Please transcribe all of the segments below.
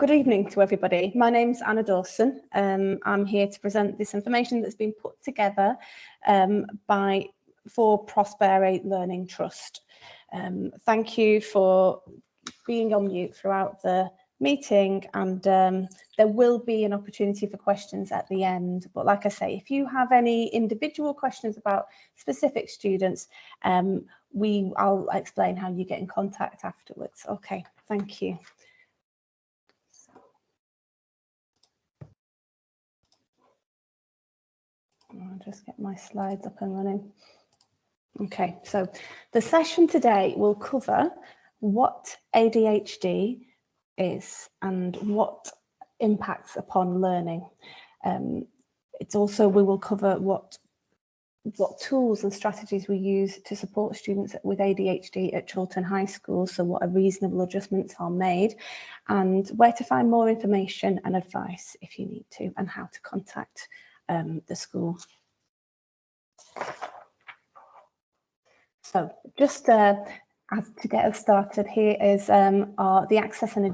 Good evening to everybody. My name's Anna Dawson. I'm here to present this information that's been put together for Prospere Learning Trust. Thank you for being on mute throughout the meeting, and there will be an opportunity for questions at the end. But like I say, if you have any individual questions about specific students, I'll explain how you get in contact afterwards. Okay, thank you. I'll just get my slides up and running. Okay, so the session today will cover what ADHD is and what impacts upon learning. It's also, we will cover what tools and strategies we use to support students with ADHD at Chiltern High School, so what reasonable adjustments are made, and where to find more information and advice if you need to, and how to contact the school. So just to get us started, here is the Access and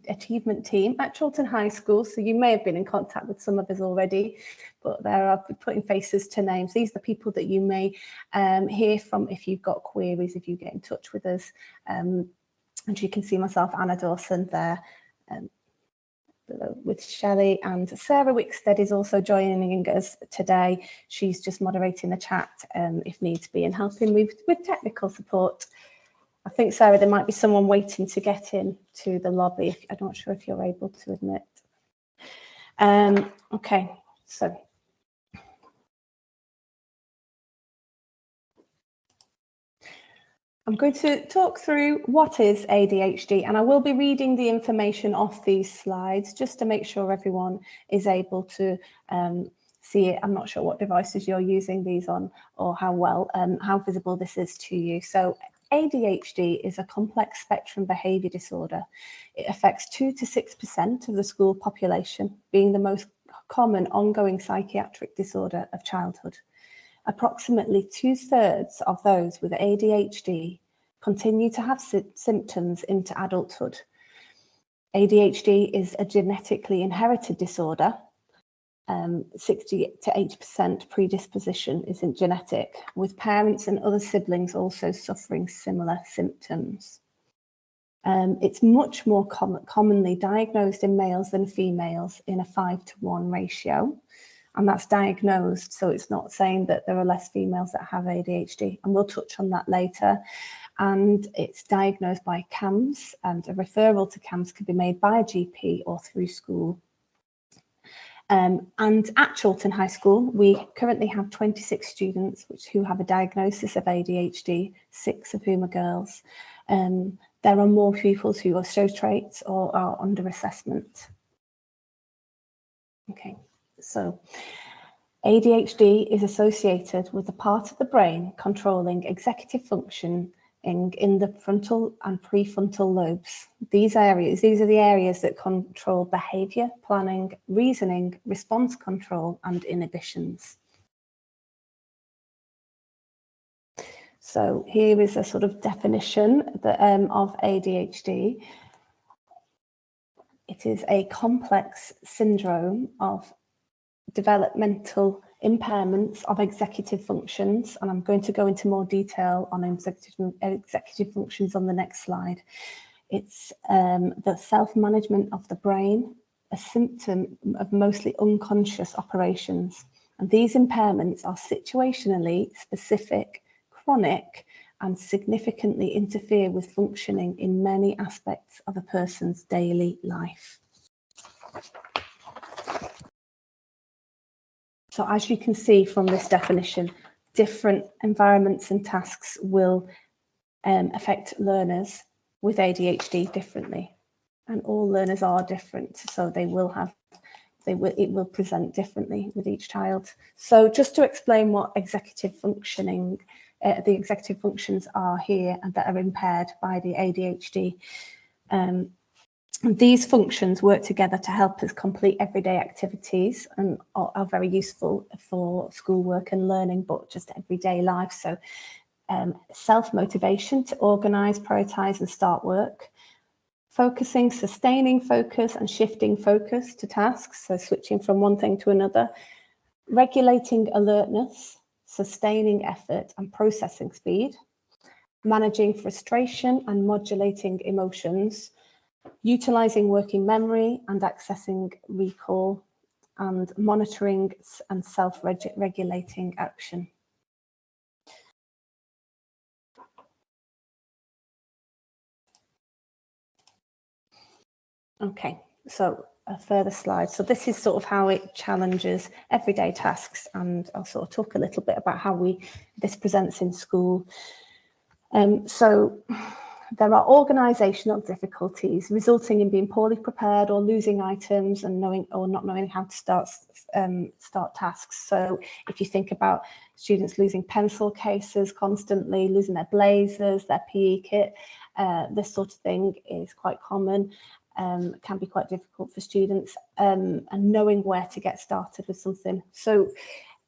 Achievement team at Chiltern High School. So you may have been in contact with some of us already, but there are putting faces to names. These are the people that you may hear from if you've got queries, if you get in touch with us. And you can see myself, Anna Dawson, there. With Shelley, and Sarah Wickstead is also joining us today. She's just moderating the chat if needs be and helping with technical support. I think, Sarah, there might be someone waiting to get in to the lobby. I'm not sure if you're able to admit. Okay, so I'm going to talk through what is ADHD, and I will be reading the information off these slides just to make sure everyone is able to see it. I'm not sure what devices you're using these on or how visible this is to you. So ADHD is a complex spectrum behaviour disorder. It affects 2 to 6% of the school population, being the most common ongoing psychiatric disorder of childhood. Approximately 2/3 of those with ADHD continue to have symptoms into adulthood. ADHD is a genetically inherited disorder. 60 to 80% predisposition is genetic, with parents and other siblings also suffering similar symptoms. It's much more commonly diagnosed in males than females in a 5-to-1 ratio. And that's diagnosed, so it's not saying that there are less females that have ADHD, and we'll touch on that later. And it's diagnosed by CAMHS, and a referral to CAMHS can be made by a GP or through school. And at Chiltern High School, we currently have 26 students who have a diagnosis of ADHD, 6 of whom are girls. There are more pupils who show traits or are under assessment. Okay. So ADHD is associated with the part of the brain controlling executive functioning in the frontal and prefrontal lobes. These are the areas that control behaviour, planning, reasoning, response control, and inhibitions. So here is a sort of definition of ADHD. It is a complex syndrome of developmental impairments of executive functions, and I'm going to go into more detail on executive functions on the next slide. It's the self-management of the brain, a symptom of mostly unconscious operations, and these impairments are situationally specific, chronic, and significantly interfere with functioning in many aspects of a person's daily life. So as you can see from this definition, different environments and tasks will affect learners with ADHD differently, and all learners are different, so it will present differently with each child. So just to explain what executive functioning, the executive functions are here and that are impaired by the ADHD. These functions work together to help us complete everyday activities and are very useful for schoolwork and learning, but just everyday life. So self-motivation to organise, prioritise and start work, focusing, sustaining focus and shifting focus to tasks, so switching from one thing to another, regulating alertness, sustaining effort and processing speed, managing frustration and modulating emotions, utilizing working memory and accessing recall, and monitoring and self-regulating action. Okay, so a further slide. So this is sort of how it challenges everyday tasks, and I'll sort of talk a little bit about how this presents in school. So there are organisational difficulties resulting in being poorly prepared or losing items and not knowing how to start tasks. So if you think about students losing pencil cases constantly, losing their blazers, their PE kit, this sort of thing is quite common. Can be quite difficult for students, and knowing where to get started with something. So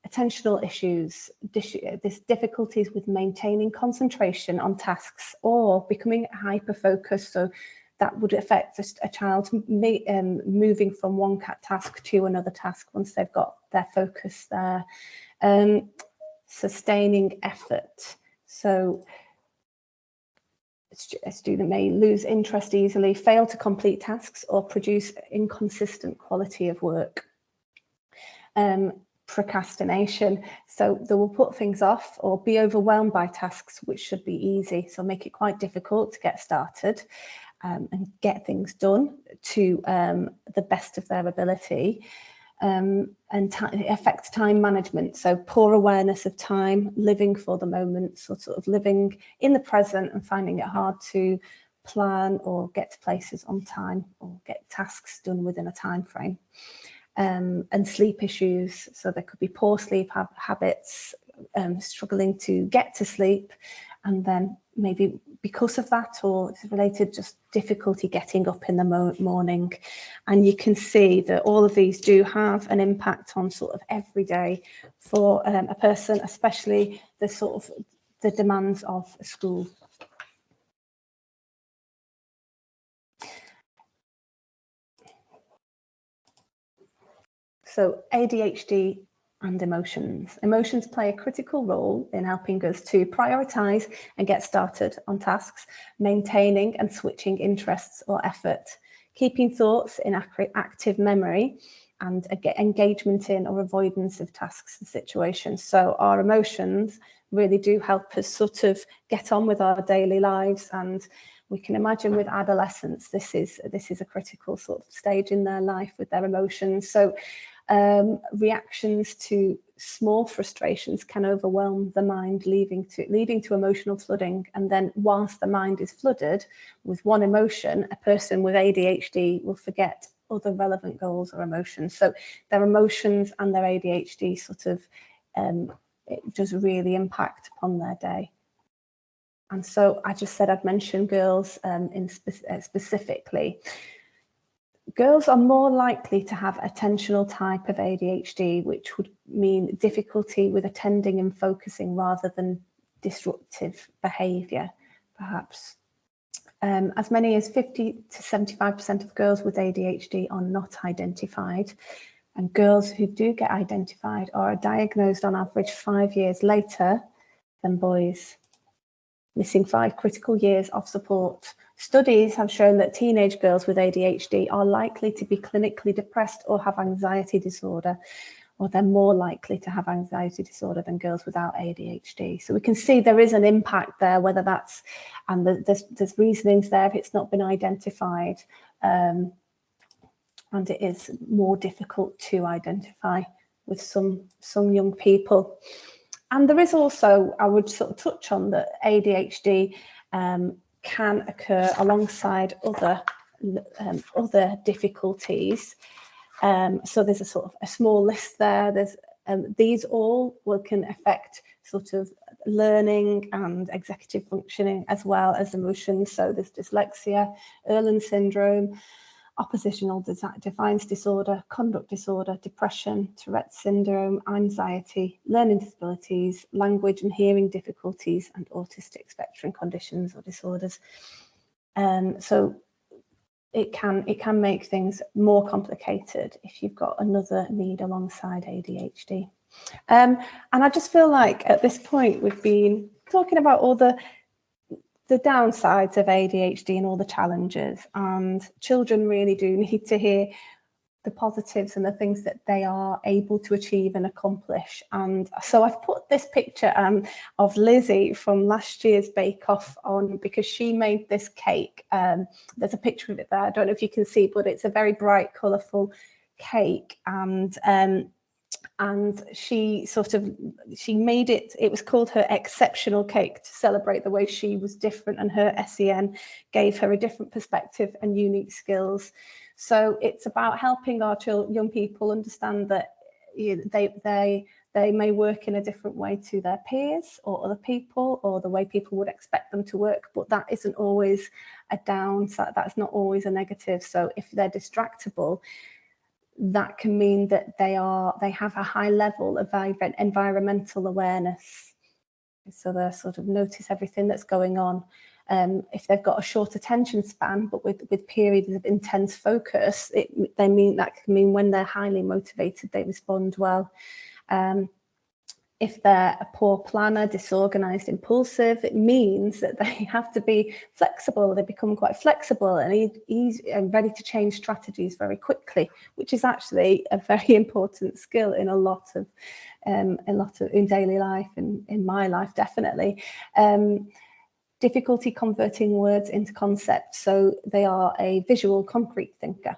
attentional issues, this difficulties with maintaining concentration on tasks or becoming hyper-focused. So that would affect a child moving from one task to another task once they've got their focus there. Sustaining effort. So a student may lose interest easily, fail to complete tasks, or produce inconsistent quality of work. Procrastination. So they will put things off or be overwhelmed by tasks which should be easy. So make it quite difficult to get started and get things done to the best of their ability. And it affects time management. So poor awareness of time, living for the moment, sort of living in the present and finding it hard to plan or get to places on time or get tasks done within a time frame. And sleep issues. So there could be poor sleep habits, struggling to get to sleep, and then maybe because of that, or it's related, just difficulty getting up in the morning. And you can see that all of these do have an impact on sort of every day for a person, especially the demands of a school. So ADHD and emotions. Emotions play a critical role in helping us to prioritise and get started on tasks, maintaining and switching interests or effort, keeping thoughts in active memory, and engagement in or avoidance of tasks and situations. So our emotions really do help us sort of get on with our daily lives, and we can imagine with adolescents, this is a critical sort of stage in their life with their emotions. So reactions to small frustrations can overwhelm the mind, leading to emotional flooding. And then whilst the mind is flooded with one emotion, a person with ADHD will forget other relevant goals or emotions. So their emotions and their ADHD sort of it does really impact upon their day. And so I just said I'd mention girls specifically. Girls are more likely to have attentional type of ADHD, which would mean difficulty with attending and focusing rather than disruptive behaviour, perhaps. As many as 50 to 75% of girls with ADHD are not identified, and girls who do get identified are diagnosed on average 5 years later than boys, missing 5 critical years of support. Studies have shown that teenage girls with ADHD are likely to be clinically depressed or have anxiety disorder, or they're more likely to have anxiety disorder than girls without ADHD. So we can see there is an impact there, whether that's, and there's reasonings there if it's not been identified, and it is more difficult to identify with some young people. And there is also, I would sort of touch on that ADHD can occur alongside other difficulties. So there's a sort of a small list there. There's these all can affect sort of learning and executive functioning as well as emotions. So there's dyslexia, Erland syndrome, oppositional defiance disorder, conduct disorder, depression, Tourette's syndrome, anxiety, learning disabilities, language and hearing difficulties, and autistic spectrum conditions or disorders. So it can make things more complicated if you've got another need alongside ADHD. And I just feel like at this point we've been talking about all the downsides of ADHD and all the challenges, and children really do need to hear the positives and the things that they are able to achieve and accomplish. And so I've put this picture of Lizzie from last year's Bake Off on, because she made this cake. There's a picture of it there. I don't know if you can see, but it's a very bright, colourful cake. And she made it, it was called her exceptional cake, to celebrate the way she was different, and her SEN gave her a different perspective and unique skills. So it's about helping our young people understand that they may work in a different way to their peers or other people, or the way people would expect them to work, but that isn't always a downside, that's not always a negative. So if they're distractible, that can mean that they have a high level of environmental awareness. So they sort of notice everything that's going on. If they've got a short attention span, but with periods of intense focus, that can mean when they're highly motivated, they respond well. If they're a poor planner, disorganized, impulsive, it means that they have to be flexible. They become quite flexible and easy and ready to change strategies very quickly, which is actually a very important skill in a lot of in daily life, and in my life definitely. Difficulty converting words into concepts, so they are a visual, concrete thinker.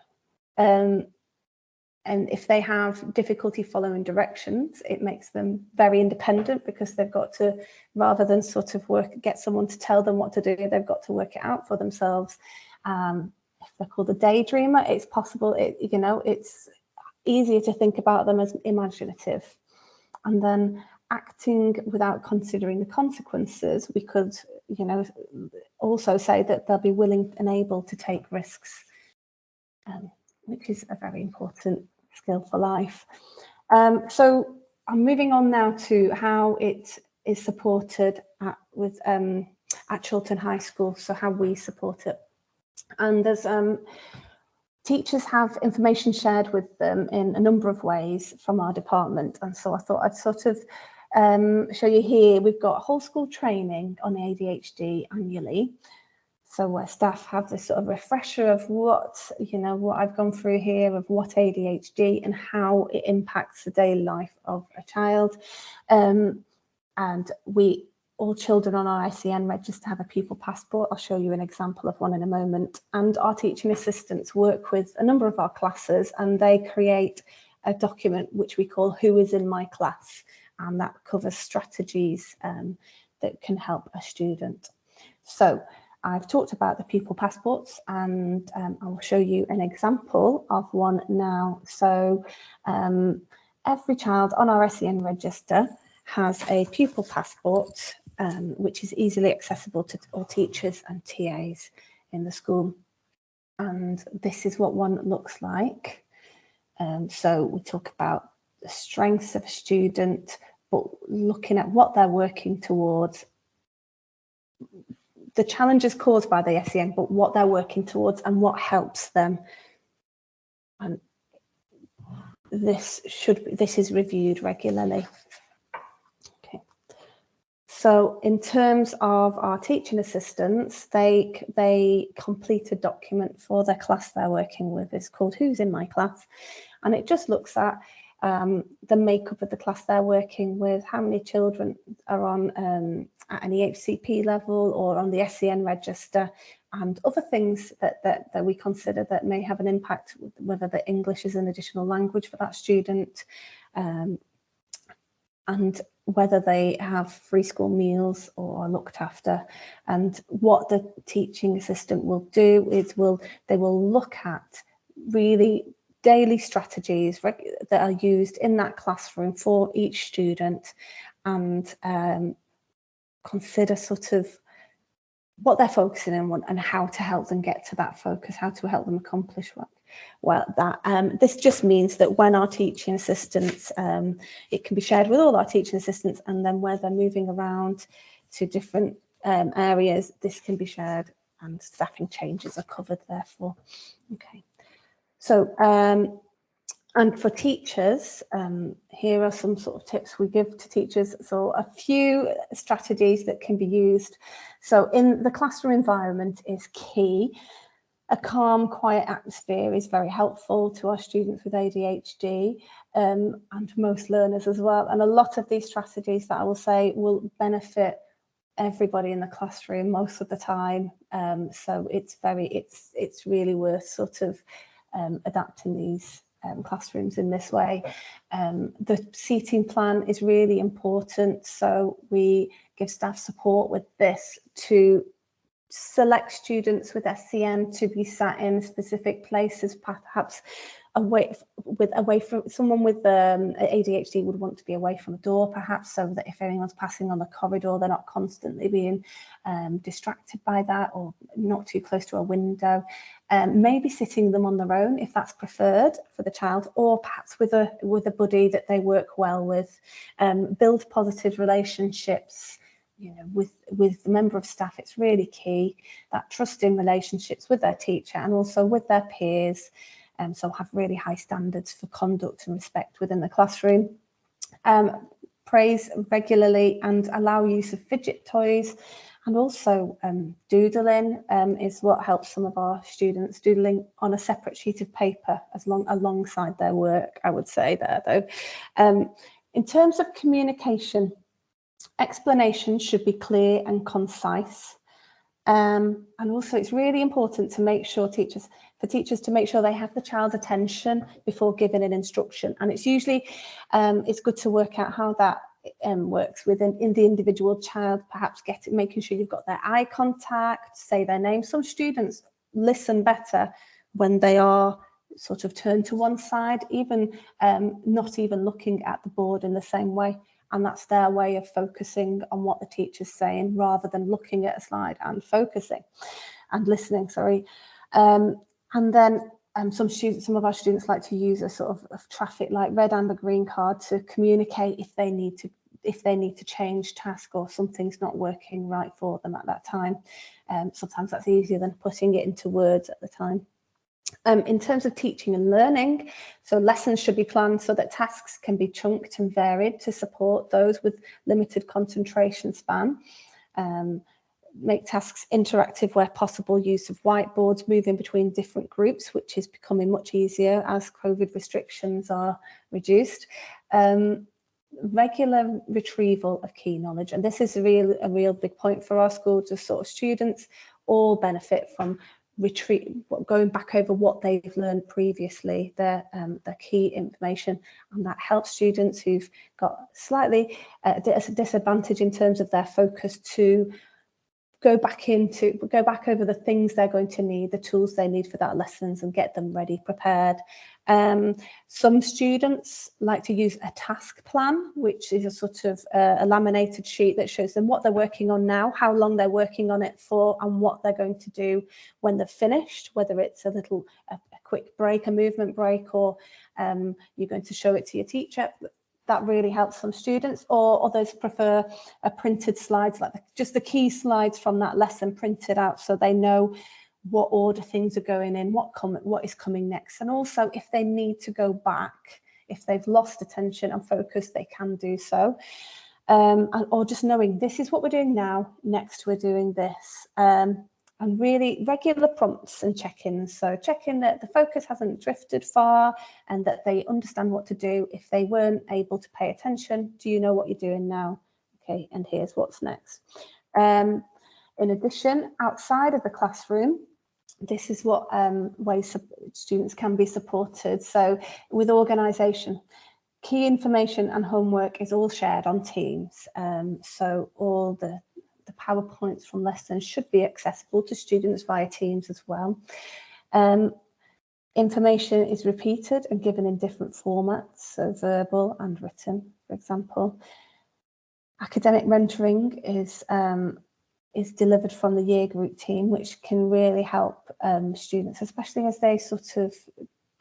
And if they have difficulty following directions, it makes them very independent, because they've got to, rather than sort of get someone to tell them what to do, they've got to work it out for themselves. If they're called a daydreamer, it's possible, it's easier to think about them as imaginative. And then acting without considering the consequences, we could, also say that they'll be willing and able to take risks, which is a very important skill for life. So I'm moving on now to how it is supported at Chiltern High School, so how we support it. And there's teachers have information shared with them in a number of ways from our department, and so I thought I'd sort of show you here. We've got whole school training on ADHD annually, so where staff have this sort of refresher of what I've gone through here, of what ADHD and how it impacts the daily life of a child. And all children on our SEN register have a pupil passport. I'll show you an example of one in a moment. And our teaching assistants work with a number of our classes, and they create a document which we call Who is in My Class, and that covers strategies that can help a student. So I've talked about the pupil passports, and I'll show you an example of one now. So every child on our SEN register has a pupil passport, which is easily accessible to all teachers and TAs in the school. And this is what one looks like. So we talk about the strengths of a student, but looking at what they're working towards, the challenges caused by the SEN, but what they're working towards and what helps them. And this is reviewed regularly. Okay. So in terms of our teaching assistants, they complete a document for their class they're working with. It's called Who's in My Class, and it just looks at the makeup of the class they're working with, how many children are on at an EHCP level or on the SEN register, and other things that we consider that may have an impact, whether the English is an additional language for that student, and whether they have free school meals or are looked after. And what the teaching assistant will do is they will look at really daily strategies that are used in that classroom for each student, and consider sort of what they're focusing on and how to help them get to that focus, how to help them accomplish that. This just means that when our teaching assistants, it can be shared with all our teaching assistants, and then where they're moving around to different areas, this can be shared and staffing changes are covered therefore. Okay, so and for teachers, here are some sort of tips we give to teachers. So a few strategies that can be used. So in the classroom environment is key. A calm, quiet atmosphere is very helpful to our students with ADHD and most learners as well. And a lot of these strategies that I will say will benefit everybody in the classroom most of the time. So it's really worth sort of adapting these classrooms in this way. The seating plan is really important. So we give staff support with this to select students with SEN to be sat in specific places, perhaps away from someone with ADHD would want to be away from a door, perhaps, so that if anyone's passing on the corridor, they're not constantly being distracted by that, or not too close to a window. Maybe sitting them on their own if that's preferred for the child, or perhaps with a buddy that they work well with. Build positive relationships. You know, with the member of staff, it's really key, that trusting relationships with their teacher and also with their peers. So have really high standards for conduct and respect within the classroom. Praise regularly and allow use of fidget toys, and also doodling is what helps some of our students, doodling on a separate sheet of paper alongside their work, I would say there though. In terms of communication, explanations should be clear and concise. And also it's really important to make sure teachers to make sure they have the child's attention before giving an instruction. And it's usually, it's good to work out how that works in the individual child, perhaps making sure you've got their eye contact, say their name. Some students listen better when they are sort of turned to one side, even not even looking at the board in the same way. And that's their way of focusing on what the teacher's saying rather than looking at a slide and focusing and listening, sorry. And then some of our students like to use a sort of traffic light, red, amber, green card to communicate if they need to change task or something's not working right for them at that time. Sometimes that's easier than putting it into words at the time. In terms of teaching and learning, so lessons should be planned so that tasks can be chunked and varied to support those with limited concentration span. Make tasks interactive where possible, use of whiteboards, moving between different groups, which is becoming much easier as COVID restrictions are reduced. Regular retrieval of key knowledge, and this is a real big point for our school. Just sort of students all benefit from going back over what they've learned previously, their key information, and that helps students who've got slightly a disadvantage in terms of their focus to go back over the things they're going to need, the tools they need for that lessons, and get them ready, prepared. Some students like to use a task plan, which is a sort of a laminated sheet that shows them what they're working on now, how long they're working on it for, and what they're going to do when they're finished, whether it's a quick break, a movement break, or you're going to show it to your teacher. That really helps some students, or others prefer a printed slides, like just the key slides from that lesson printed out so they know what order things are going in, what is coming next. And also if they need to go back, if they've lost attention and focus, they can do so. Or just knowing this is what we're doing now, next we're doing this. And really regular prompts and check-ins. So checking that the focus hasn't drifted far and that they understand what to do. If they weren't able to pay attention, do you know what you're doing now? Okay, and here's what's next. In addition, outside of the classroom, this is what ways students can be supported. So with organisation, key information and homework is all shared on Teams. So all the PowerPoints from lessons should be accessible to students via Teams as well. Information is repeated and given in different formats, so verbal and written, for example. Academic mentoring is delivered from the year group team, which can really help students, especially as they sort of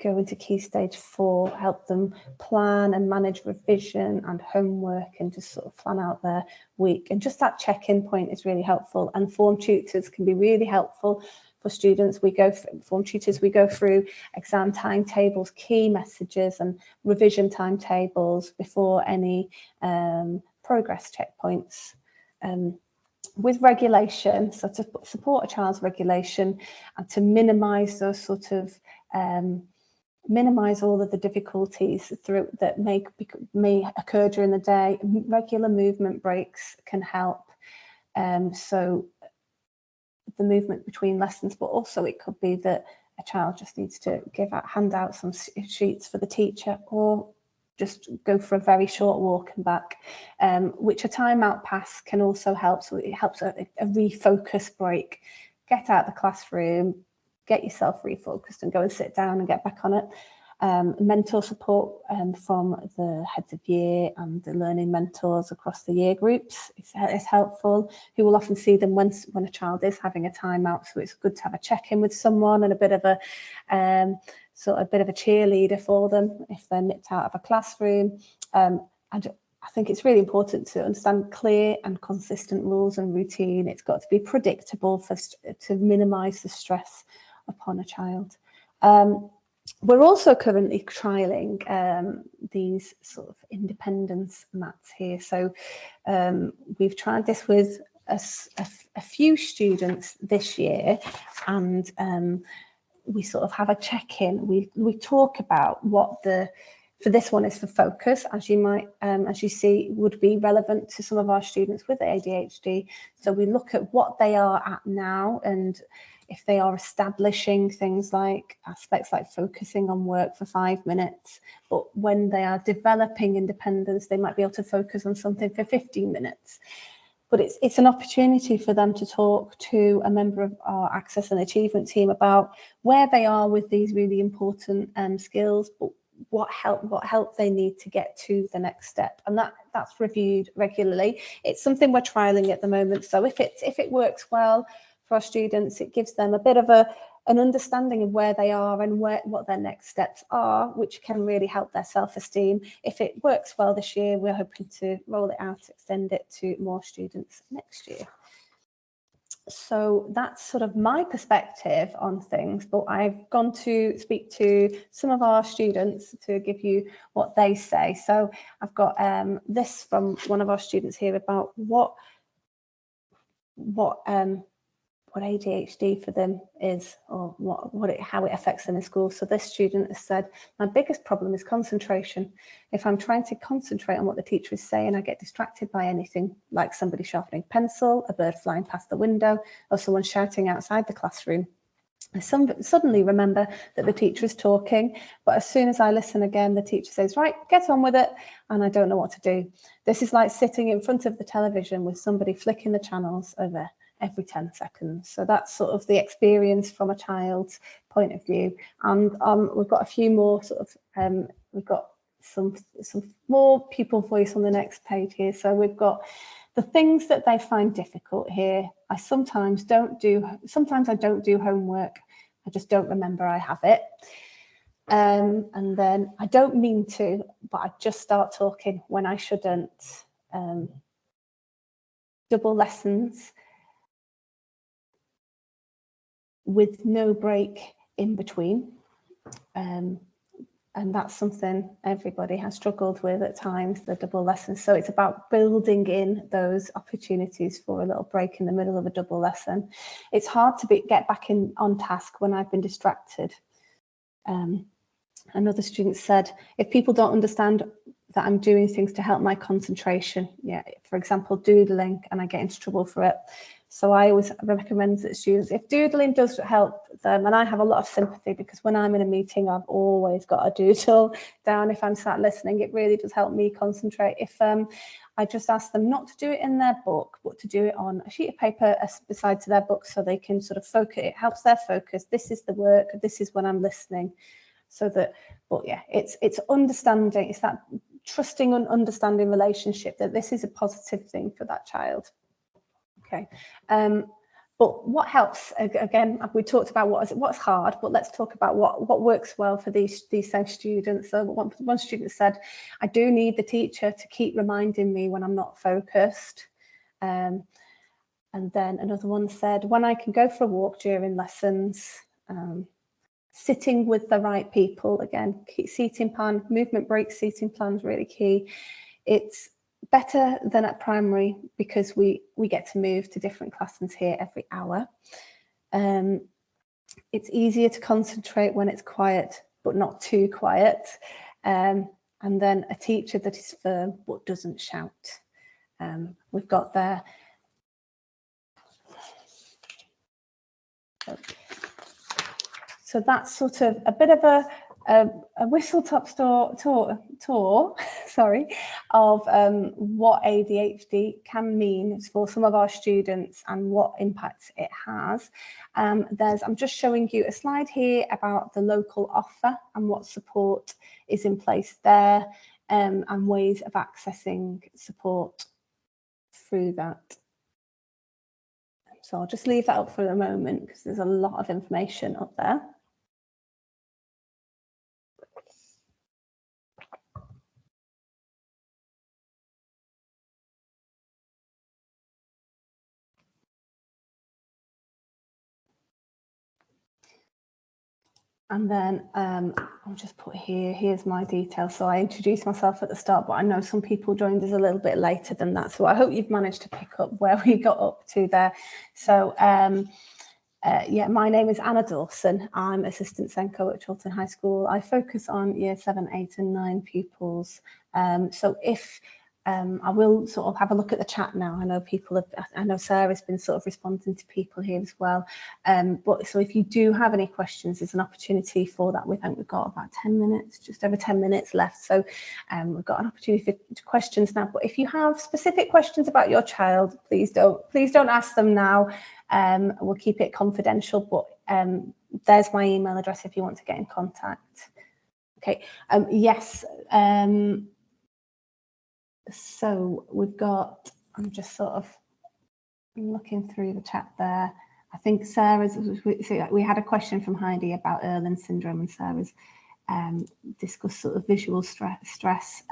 go into Key Stage 4, help them plan and manage revision and homework and just sort of plan out their week. And just that check-in point is really helpful. And form tutors can be really helpful for students. Form tutors, we go through exam timetables, key messages and revision timetables before any progress checkpoints. With regulation, so to support a child's regulation and to minimise those sort of minimise all of the difficulties that may occur during the day. Regular movement breaks can help. So the movement between lessons, but also it could be that a child just needs to hand out some sheets for the teacher, or just go for a very short walk and back, which a timeout pass can also help. So it helps a refocus break. Get out of the classroom, get yourself refocused and go and sit down and get back on it. Mentor support from the heads of year and the learning mentors across the year groups is helpful, who will often see them when a child is having a timeout. So it's good to have a check-in with someone and a bit of a cheerleader for them if they're nipped out of a classroom. And I think it's really important to understand clear and consistent rules and routine. It's got to be predictable to minimise the stress upon a child. We're also currently trialling these sort of independence mats here. So we've tried this with a few students this year, and we sort of have a check-in. We talk about for this one is for focus, as you see, would be relevant to some of our students with ADHD. So we look at what they are at now, and if they are establishing things like aspects like focusing on work for 5 minutes, but when they are developing independence, they might be able to focus on something for 15 minutes. But it's an opportunity for them to talk to a member of our Access and Achievement team about where they are with these really important skills, but what help they need to get to the next step. And that's reviewed regularly. It's something we're trialing at the moment. So if it works well for our students, it gives them a bit of an understanding of where they are and what their next steps are, which can really help their self-esteem. If it works well this year, we're hoping to roll it out, extend it to more students next year. So that's sort of my perspective on things, but I've gone to speak to some of our students to give you what they say. So I've got this from one of our students here about what ADHD for them is, or how it affects them in school. So this student has said, my biggest problem is concentration. If I'm trying to concentrate on what the teacher is saying, I get distracted by anything, like somebody sharpening a pencil, a bird flying past the window, or someone shouting outside the classroom. I suddenly remember that the teacher is talking, but as soon as I listen again, the teacher says, right, get on with it, and I don't know what to do. This is like sitting in front of the television with somebody flicking the channels over every 10 seconds. So that's sort of the experience from a child's point of view. And we've got a few more we've got some more pupil voice on the next page here. So we've got the things that they find difficult here. Sometimes I don't do homework. I just don't remember I have it. And then I don't mean to, but I just start talking when I shouldn't. Double lessons with no break in between. And that's something everybody has struggled with at times, the double lessons. So it's about building in those opportunities for a little break in the middle of a double lesson. It's hard to get back on task when I've been distracted. Another student said, if people don't understand that I'm doing things to help my concentration, for example, doodling, and I get into trouble for it. So I always recommend that students, if doodling does help them, and I have a lot of sympathy because when I'm in a meeting, I've always got a doodle down if I'm sat listening. It really does help me concentrate. If I just ask them not to do it in their book, but to do it on a sheet of paper beside to their book so they can sort of focus. It helps their focus. This is the work. This is when I'm listening. So that, but yeah, it's understanding. It's that trusting and understanding relationship that this is a positive thing for that child. Okay. But what helps, again, we talked about what's hard, but let's talk about what works well for these same students. So one student said, I do need the teacher to keep reminding me when I'm not focused. And then another one said, when I can go for a walk during lessons, sitting with the right people, again, seating plan, movement break seating plan is really key. It's better than at primary because we get to move to different classrooms here every hour. It's easier to concentrate when it's quiet, but not too quiet. And then a teacher that is firm but doesn't shout. We've got there. So that's sort of a bit of a whistle-top tour sorry, of what ADHD can mean for some of our students and what impacts it has. I'm just showing you a slide here about the local offer and what support is in place there, and ways of accessing support through that. So I'll just leave that up for a moment because there's a lot of information up there. And then I'll just put here's my details. So I introduced myself at the start, but I know some people joined us a little bit later than that. So I hope you've managed to pick up where we got up to there. So yeah, my name is Anna Dawson. I'm Assistant Senko at Chiltern High School. I focus on year 7, 8 and 9 pupils. So if I will sort of have a look at the chat now. I know Sarah's been sort of responding to people here as well. But so if you do have any questions, there's an opportunity for that. I think we've got about 10 minutes, just over 10 minutes left. So we've got an opportunity for questions now. But if you have specific questions about your child, please don't ask them now. We'll keep it confidential, but there's my email address if you want to get in contact. Okay, yes. So we've got, I'm just sort of looking through the chat there. I think Sarah's, we had a question from Heidi about Erlen syndrome, and Sarah's discussed sort of visual stress.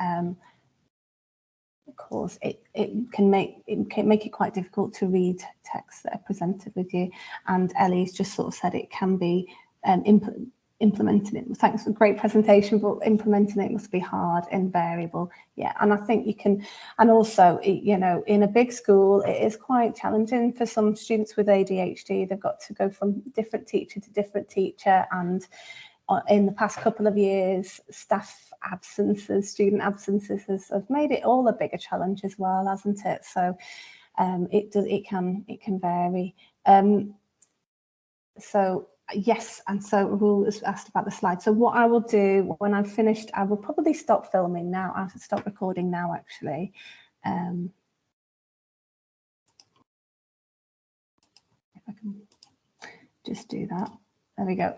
Of course, it can make it quite difficult to read texts that are presented with you. And Ellie's just sort of said it can be implementing it. Thanks for a great presentation, but implementing it must be hard and variable. Yeah, and I think you can, and also, you know, in a big school, it is quite challenging for some students with ADHD. They've got to go from different teacher to different teacher, and in the past couple of years, staff absences, student absences have made it all a bigger challenge as well, hasn't it? So it can vary. So yes, and so Rahul has asked about the slide. So what I will do when I've finished, I will probably stop filming now. I have to stop recording now, actually. If I can just do that. There we go.